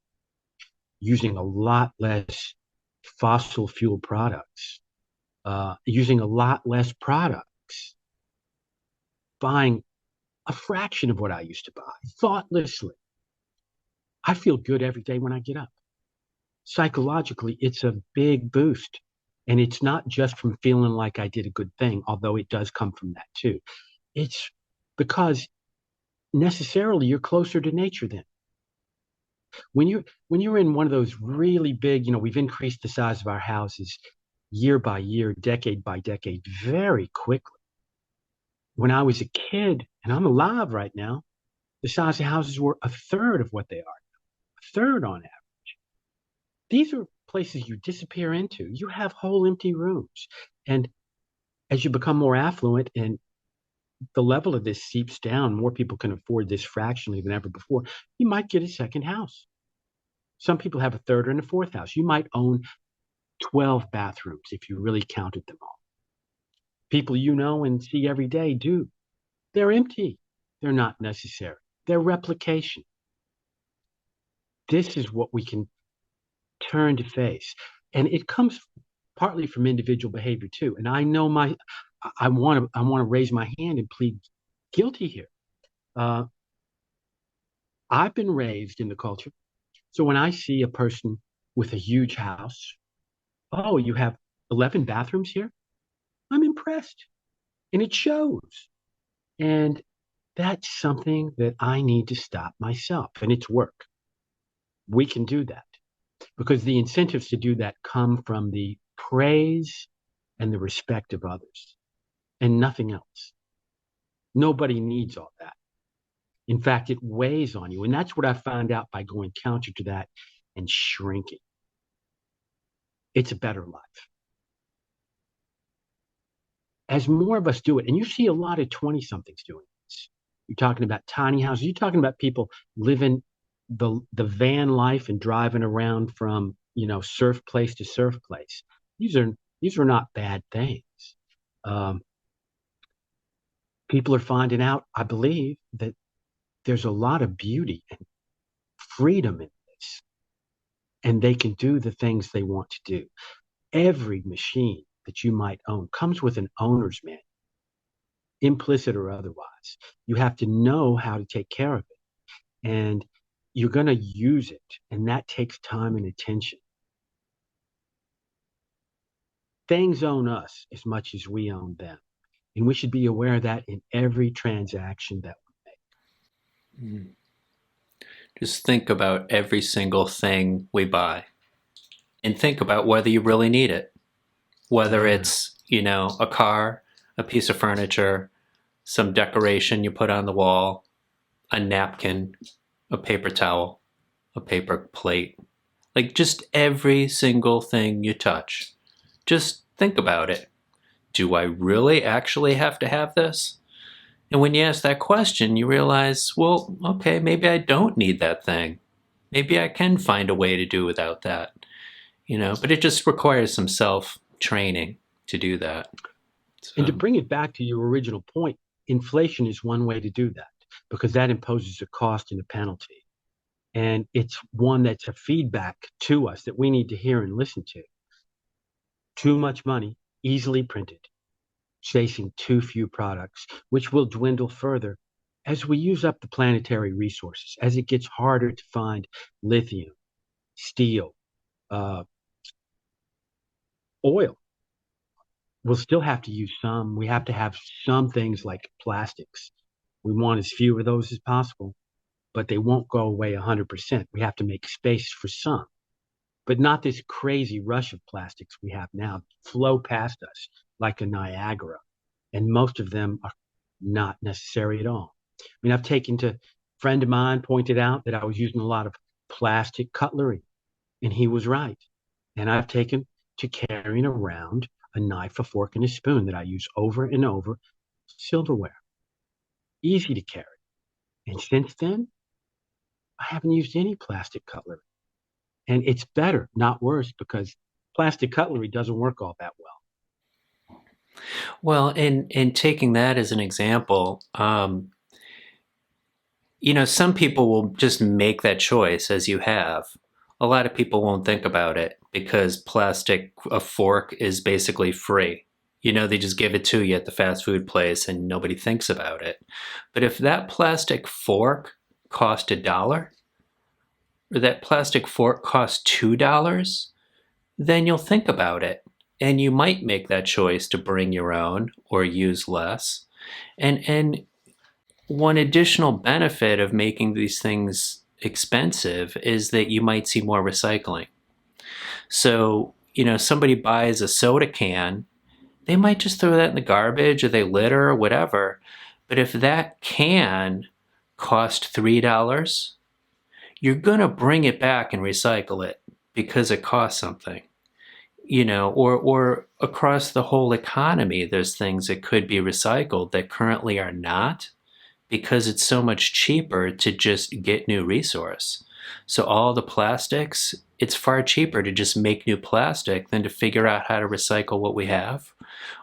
using a lot less fossil fuel products, using a lot less products, buying a fraction of what I used to buy thoughtlessly. I feel good every day when I get up. Psychologically, it's a big boost. And it's not just from feeling like I did a good thing, although it does come from that too. It's because necessarily you're closer to nature then. When you're in one of those really big, we've increased the size of our houses year by year, decade by decade, very quickly. When I was a kid, and I'm alive right now, the size of houses were a third of what they are now, a third on average. These are places you disappear into. You have whole empty rooms. And as you become more affluent and the level of this seeps down, more people can afford this fractionally than ever before, you might get a second house. Some people have a third and a fourth house. You might own 12 bathrooms if you really counted them all. People you know and see every day do. They're empty. They're not necessary. They're replication. This is what we can turn to face. And it comes partly from individual behavior too. And I know I want to raise my hand and plead guilty here. I've been raised in the culture. So when I see a person with a huge house, oh, you have 11 bathrooms here? I'm impressed. And it shows. And that's something that I need to stop myself. And it's work. We can do that because the incentives to do that come from the praise and the respect of others and nothing else. Nobody needs all that. In fact, it weighs on you. And that's what I found out by going counter to that and shrinking. It's a better life. As more of us do it, and you see a lot of 20-somethings doing this. You're talking about tiny houses. You're talking about people living the van life and driving around from, surf place to surf place. These are not bad things. People are finding out, I believe, that there's a lot of beauty and freedom in this, and they can do the things they want to do. Every machine that you might own comes with an owner's manual, implicit or otherwise. You have to know how to take care of it, and you're going to use it, and that takes time and attention. Things own us as much as we own them, and we should be aware of that in every transaction that we make. Just think about every single thing we buy and think about whether you really need it. Whether it's, a car, a piece of furniture, some decoration you put on the wall, a napkin, a paper towel. a paper plate. Like just every single thing you touch. Just think about it. Do I really actually have to have this? And when you ask that question, you realize, well, okay, maybe I don't need that thing. Maybe I can find a way to do without that, but it just requires some self training to do that. And to So, bring it back to your original point, inflation is one way to do that because that imposes a cost and a penalty. And it's one that's a feedback to us that we need to hear and listen to. Too much money, easily printed, chasing too few products, which will dwindle further as we use up the planetary resources, as it gets harder to find lithium, steel, uh, oil. We'll still have to use some. We have to have some things like plastics. We want as few of those as possible, but they won't go away 100%. We have to make space for some, but not this crazy rush of plastics we have now flow past us like a Niagara. And most of them are not necessary at all. I mean, I've taken to, a friend of mine pointed out that I was using a lot of plastic cutlery, and he was right. And I've taken to carrying around a knife, a fork, and a spoon that I use over and over, silverware, easy to carry. And since then, I haven't used any plastic cutlery. And it's better, not worse, because plastic cutlery doesn't work all that well. well, in taking that as an example, some people will just make that choice as you have. A lot of people won't think about it because a fork is basically free. They just give it to you at the fast food place and nobody thinks about it. But if that plastic fork cost $1 or that plastic fork cost $2, then you'll think about it. And you might make that choice to bring your own or use less. And one additional benefit of making these things expensive is that you might see more recycling. So, somebody buys a soda can, they might just throw that in the garbage or they litter or whatever. But if that can cost $3, you're going to bring it back and recycle it because it costs something. Or across the whole economy, there's things that could be recycled that currently are not because it's so much cheaper to just get new resource. So all the plastics, it's far cheaper to just make new plastic than to figure out how to recycle what we have,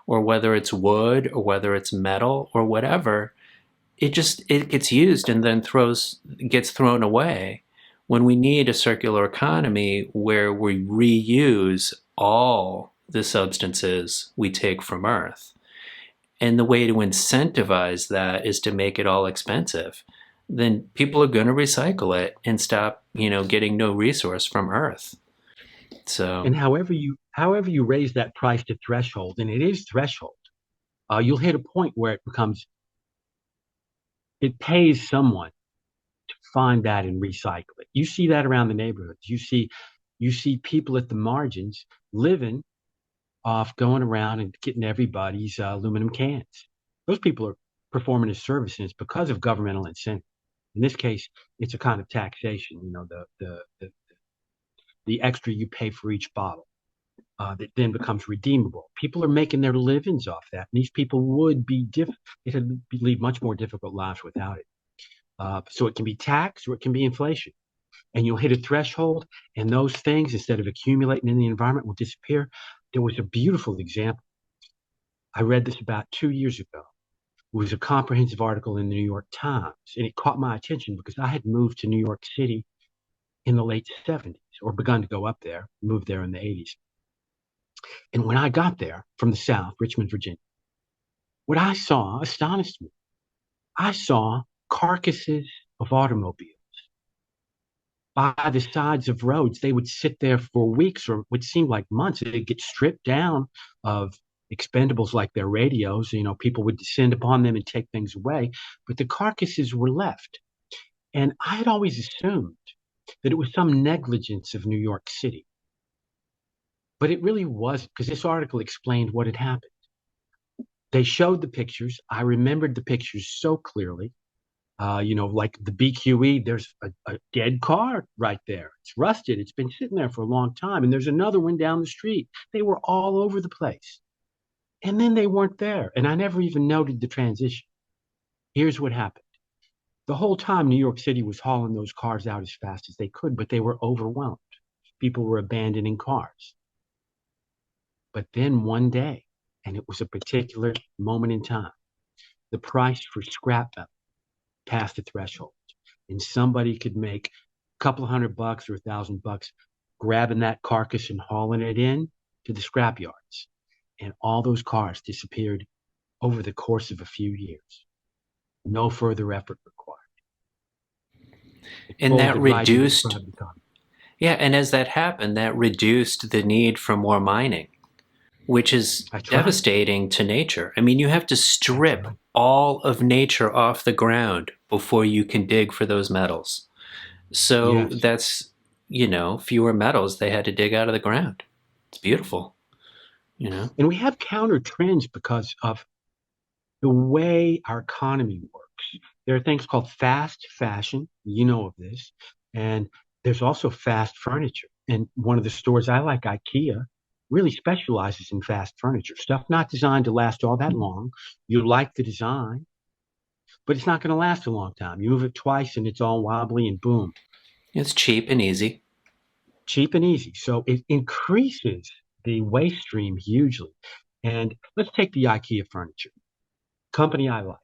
or whether it's wood or whether it's metal or whatever. It gets used and then gets thrown away when we need a circular economy where we reuse all the substances we take from Earth. And the way to incentivize that is to make it all expensive. Then people are going to recycle it and stop, getting no resource from Earth. So, And however you raise that price to threshold, and it is threshold, you'll hit a point where it pays someone to find that and recycle it. You see that around the neighborhoods. You see people at the margins living off going around and getting everybody's aluminum cans. Those people are performing a service, and it's because of governmental incentive. In this case, it's a kind of taxation. The extra you pay for each bottle that then becomes redeemable. People are making their livings off that, and these people would lead much more difficult lives without it. So it can be tax or it can be inflation. And you'll hit a threshold, and those things, instead of accumulating in the environment, will disappear. There was a beautiful example. I read this about 2 years ago. It was a comprehensive article in the New York Times, and it caught my attention because I had moved to New York City in the late 70s, or begun to go up there, moved there in the 80s. And when I got there from the South, Richmond, Virginia, what I saw astonished me. I saw carcasses of automobiles by the sides of roads. They would sit there for weeks or what seemed like months. They'd get stripped down of expendables like their radios. People would descend upon them and take things away, but the carcasses were left. And I had always assumed that it was some negligence of New York City, but it really wasn't, because this article explained what had happened. They showed the pictures. I remembered the pictures so clearly. Like the BQE, there's a dead car right there. It's rusted. It's been sitting there for a long time. And there's another one down the street. They were all over the place. And then they weren't there. And I never even noted the transition. Here's what happened. The whole time, New York City was hauling those cars out as fast as they could, but they were overwhelmed. People were abandoning cars. But then one day, and it was a particular moment in time, the price for scrap metal passed the threshold. And somebody could make a couple of $100 or $1,000 grabbing that carcass and hauling it in to the scrap yards. And all those cars disappeared over the course of a few years. No further effort required. It And that folded right into the reduced, private economy. yeah, and as that happened, that reduced the need for more mining, which is That's right. devastating to nature. I mean, you have to strip Right. all of nature off the ground before you can dig for those metals. So Yes. that's, fewer metals they had to dig out of the ground. It's beautiful, you know? And we have counter trends because of the way our economy works. There are things called fast fashion, you know of this, and there's also fast furniture. And one of the stores I like, IKEA, really specializes in fast furniture, stuff not designed to last all that long. You like the design, but it's not going to last a long time. You move it twice and it's all wobbly and boom, It's cheap and easy. cheap and easy. So it increases the waste stream hugely. And let's take the IKEA furniture, company I like,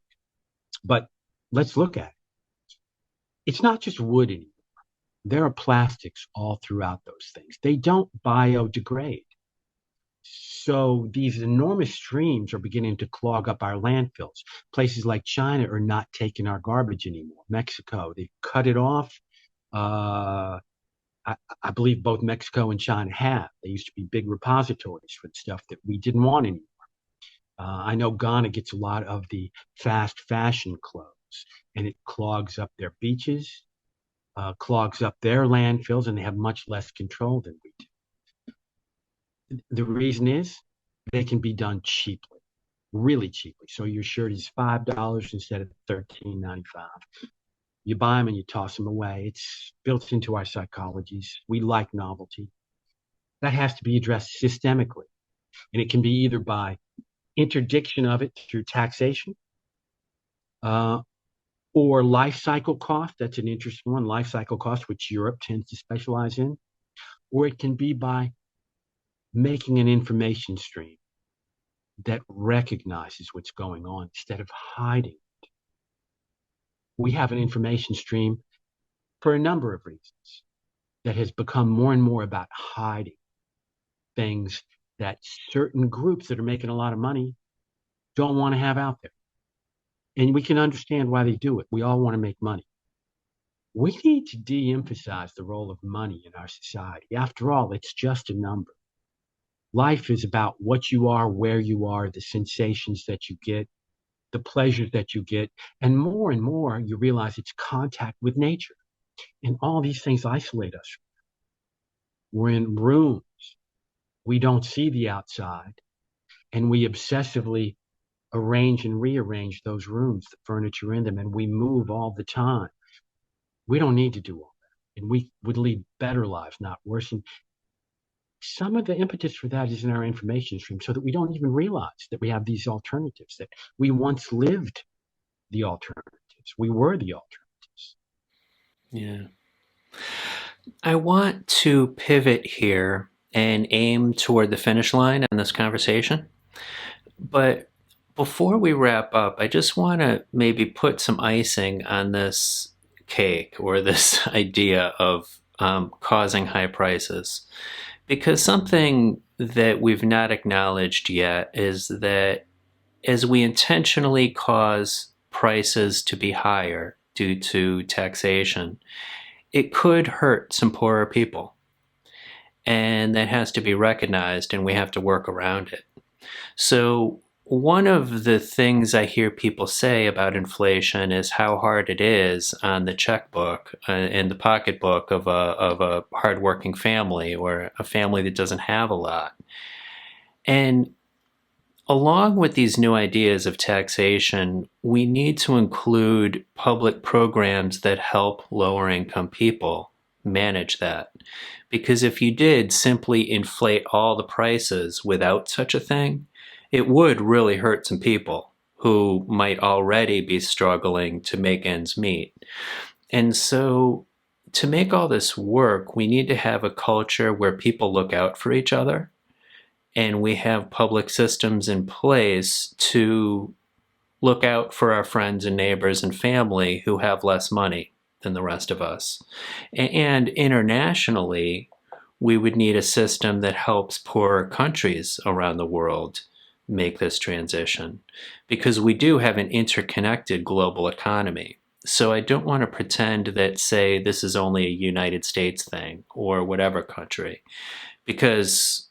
but let's look at it. It's not just wood anymore. There are plastics all throughout those things. They don't biodegrade. So these enormous streams are beginning to clog up our landfills. Places like China are not taking our garbage anymore. Mexico, they cut it off. Uh, I believe both Mexico and China have. They used to be big repositories for the stuff that we didn't want anymore. I know Ghana gets a lot of the fast fashion clothes, and it clogs up their beaches, clogs up their landfills, and they have much less control than we do. The reason is they can be done cheaply, really cheaply. So your shirt is $5 instead of $13.95. You buy them and you toss them away. It's built into our psychologies. We like novelty. That has to be addressed systemically. And it can be either by interdiction of it through taxation, uh, or life cycle cost. That's an interesting one, life cycle cost, which Europe tends to specialize in. Or it can be by making an information stream that recognizes what's going on instead of hiding it. We have an information stream for a number of reasons that has become more and more about hiding things that certain groups that are making a lot of money don't want to have out there. And we can understand why they do it. We all want to make money. We need to de-emphasize the role of money in our society. After all, it's just a number. Life is about what you are, where you are, the sensations that you get, the pleasures that you get. And more, you realize it's contact with nature. And all these things isolate us. We're in rooms. We don't see the outside. And we obsessively arrange and rearrange those rooms, the furniture in them, and we move all the time. We don't need to do all that. And we would lead better lives, not worse. And some of the impetus for that is in our information stream so that we don't even realize that we have these alternatives, that we once lived the alternatives. We were the alternatives. Yeah. I want to pivot here and aim toward the finish line in this conversation. But before we wrap up, I just want to maybe put some icing on this cake or this idea of causing high prices. Because something that we've not acknowledged yet is that as we intentionally cause prices to be higher due to taxation, it could hurt some poorer people. And that has to be recognized, and we have to work around it. So, one of the things I hear people say about inflation is how hard it is on the checkbook and the pocketbook of a hardworking family or a family that doesn't have a lot. And along with these new ideas of taxation, we need to include public programs that help lower income people manage that. Because if you did simply inflate all the prices without such a thing, it would really hurt some people who might already be struggling to make ends meet. And so, to make all this work, we need to have a culture where people look out for each other and we have public systems in place to look out for our friends and neighbors and family who have less money than the rest of us. And internationally, we would need a system that helps poorer countries around the world make this transition because we do have an interconnected global economy. So I don't want to pretend that, say, this is only a United States thing or whatever country, because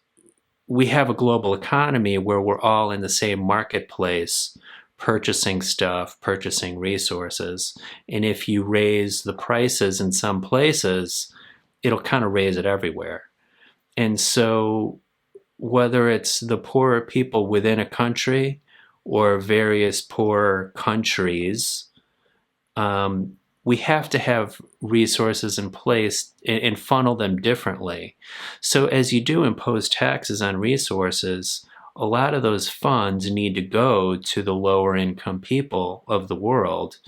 we have a global economy where we're all in the same marketplace purchasing stuff, purchasing resources. And if you raise the prices in some places, it'll kind of raise it everywhere. And so, whether it's the poorer people within a country or various poor countries, we have to have resources in place and funnel them differently. So as you do impose taxes on resources, a lot of those funds need to go to the lower income people of the world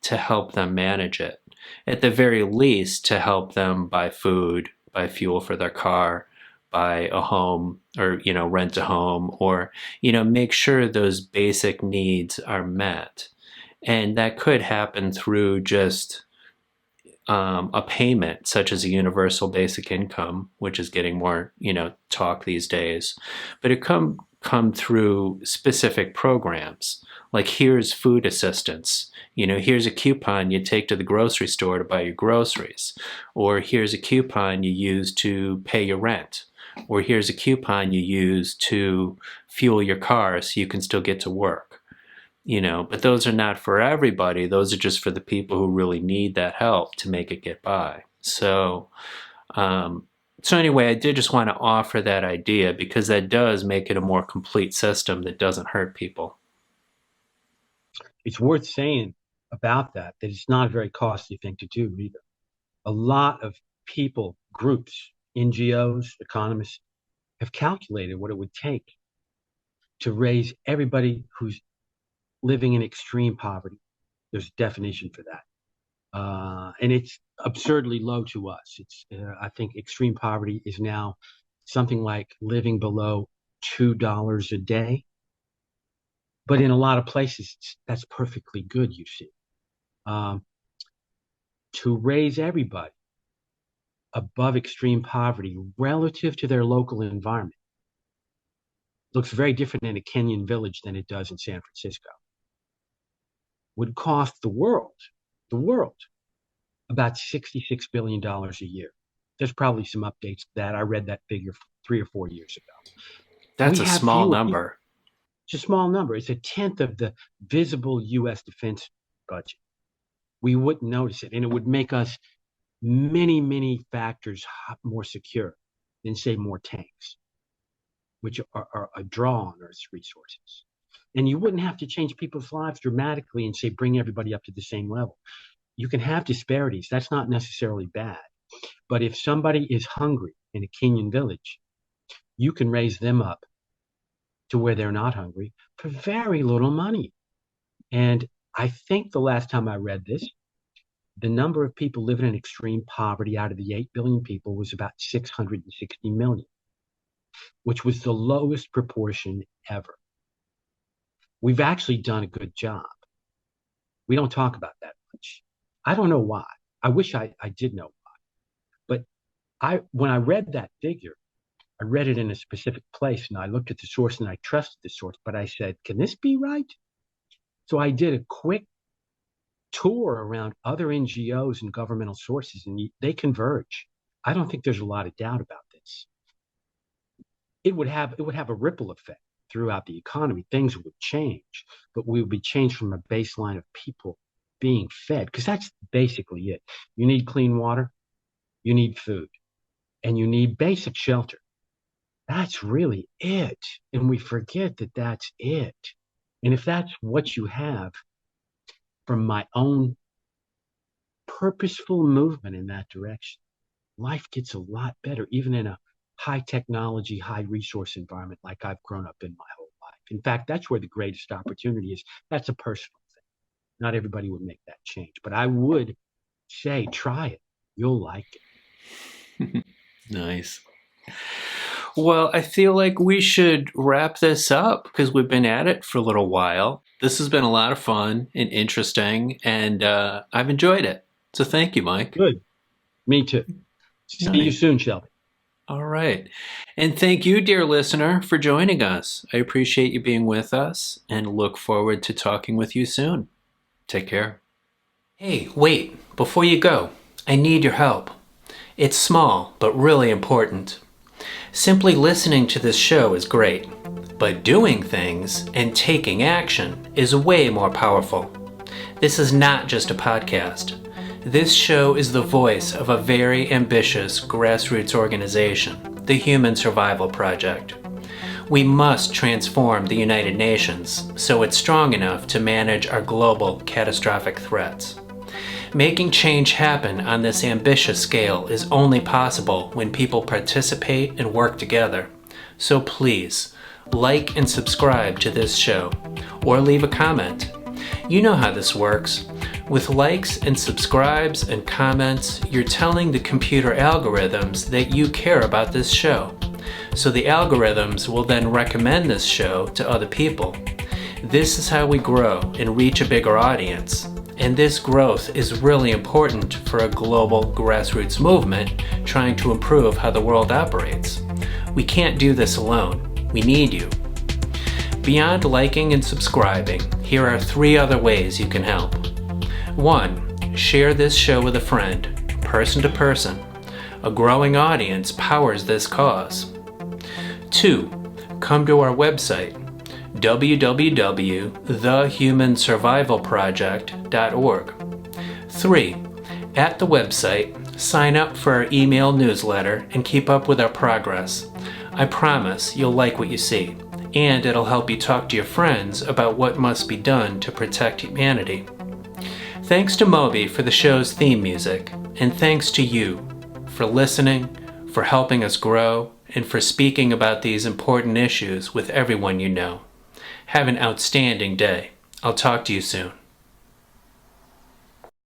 to help them manage it. At the very least, to help them buy food, buy fuel for their car, buy a home, or rent a home, or make sure those basic needs are met. And that could happen through just a payment, such as a universal basic income, which is getting more, talk these days. But it come through specific programs, like here's food assistance. Here's a coupon you take to the grocery store to buy your groceries, or here's a coupon you use to pay your rent, or here's a coupon you use to fuel your car so you can still get to work. But those are not for everybody. Those are just for the people who really need that help to make it get by. So anyway, I did just want to offer that idea because that does make it a more complete system that doesn't hurt people. It's worth saying about that it's not a very costly thing to do either. A lot of people, groups, NGOs, economists have calculated what it would take to raise everybody who's living in extreme poverty. There's a definition for that. And it's absurdly low to us. I think extreme poverty is now something like living below $2 a day. But in a lot of places, that's perfectly good, you see. To raise everybody above extreme poverty relative to their local environment looks very different in a Kenyan village than it does in San Francisco. Would cost the world, about $66 billion a year. There's probably some updates to that. I read that figure 3 or 4 years ago. That's a small number. It's a small number. It's a tenth of the visible U.S. defense budget. We wouldn't notice it, and it would make us many, many factors more secure than, say, more tanks, which are a draw on Earth's resources. And you wouldn't have to change people's lives dramatically and say, bring everybody up to the same level. You can have disparities. That's not necessarily bad. But if somebody is hungry in a Kenyan village, you can raise them up to where they're not hungry for very little money. And I think the last time I read this, the number of people living in extreme poverty out of the 8 billion people was about 660 million, which was the lowest proportion ever. We've actually done a good job. We don't talk about that much. I don't know why. I wish I did know why. But when I read that figure, I read it in a specific place and I looked at the source and I trusted the source, but I said, can this be right? So I did a quick tour around other NGOs and governmental sources, and they converge. I don't think there's a lot of doubt about this. It would have a ripple effect throughout the economy. Things would change, but we would be changed from a baseline of people being fed, because that's basically it. You need clean water, you need food, and you need basic shelter. that's really it. And we forget that that's it. And if that's what you have from my own purposeful movement in that direction, life gets a lot better, even in a high technology, high resource environment like I've grown up in my whole life. In fact, that's where the greatest opportunity is. That's a personal thing. Not everybody would make that change, but I would say try it. You'll like it. Nice. Well, I feel like we should wrap this up because we've been at it for a little while. This has been a lot of fun and interesting, and I've enjoyed it. So thank you, Mike. Good. Me too. See you Nice. soon, Shelby. All right. And thank you, dear listener, for joining us. I appreciate you being with us and look forward to talking with you soon. Take care. Hey, wait, before you go, I need your help. It's small, but really important. Simply listening to this show is great, but doing things and taking action is way more powerful. This is not just a podcast. This show is the voice of a very ambitious grassroots organization, the Human Survival Project. We must transform the United Nations so it's strong enough to manage our global catastrophic threats. Making change happen on this ambitious scale is only possible when people participate and work together. So please, like and subscribe to this show, or leave a comment. You know how this works. With likes and subscribes and comments, you're telling the computer algorithms that you care about this show. So the algorithms will then recommend this show to other people. This is how we grow and reach a bigger audience. And this growth is really important for a global grassroots movement trying to improve how the world operates. We can't do this alone. We need you. Beyond liking and subscribing, here are 3 other ways you can help. 1. Share this show with a friend, person to person. A growing audience powers this cause. 2. Come to our website, www.thehumansurvivalproject.org. 3. At the website, sign up for our email newsletter and keep up with our progress. I promise you'll like what you see, and it'll help you talk to your friends about what must be done to protect humanity. Thanks to Moby for the show's theme music, and thanks to you for listening, for helping us grow, and for speaking about these important issues with everyone you know. Have an outstanding day. I'll talk to you soon.